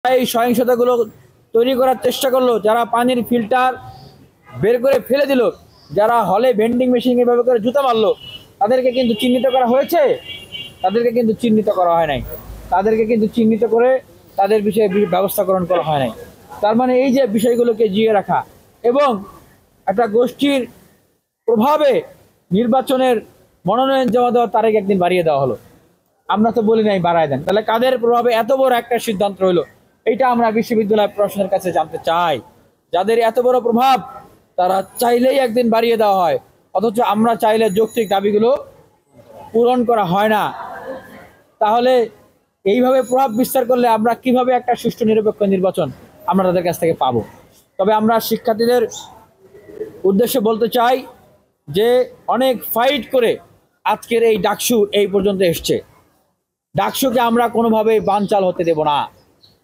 এই সহিংসতাগুলো তৈরি করার চেষ্টা করলো, যারা পানির ফিল্টার বের করে ফেলে দিল, যারা হলে ভেন্ডিং মেশিন এভাবে করে জুতা মারলো, তাদেরকে কিন্তু চিহ্নিত করা হয়েছে? তাদেরকে কিন্তু চিহ্নিত করা হয় নাই। তাদেরকে কিন্তু চিহ্নিত করে তাদের বিষয়ে ব্যবস্থা গ্রহণ করা হয় নাই। তার মানে এই যে বিষয়গুলোকে জিয়ে রাখা এবং একটা গোষ্ঠীর প্রভাবে নির্বাচনের মনোনয়ন জমা দেওয়ার তারিখ একদিন বাড়িয়ে দেওয়া হলো। আমরা তো বলি নাই বাড়ায় দেন, তাহলে কাদের প্রভাবে এত বড় একটা সিদ্ধান্ত হইলো? এটা আমরা বিশ্ববিদ্যালয় প্রশাসনের কাছে জানতে চাই। যাদের এত বড় প্রভাব তারা চাইলেই একদিন বাড়িয়ে দেওয়া হয়, অথচ আমরা চাইলে যৌক্তিক দাবিগুলো পূরণ করা হয় না। তাহলে এইভাবে প্রভাব বিস্তার করলে আমরা কিভাবে একটা সুষ্ঠু নিরপেক্ষ নির্বাচন আমরা তাদের কাছ থেকে পাবো? তবে আমরা শিক্ষার্থীদের উদ্দেশ্যে বলতে চাই যে অনেক ফাইট করে আজকের এই ডাকসু এই পর্যন্ত এসছে। ডাকসুকে আমরা কোনোভাবেই বানচাল হতে দেব না।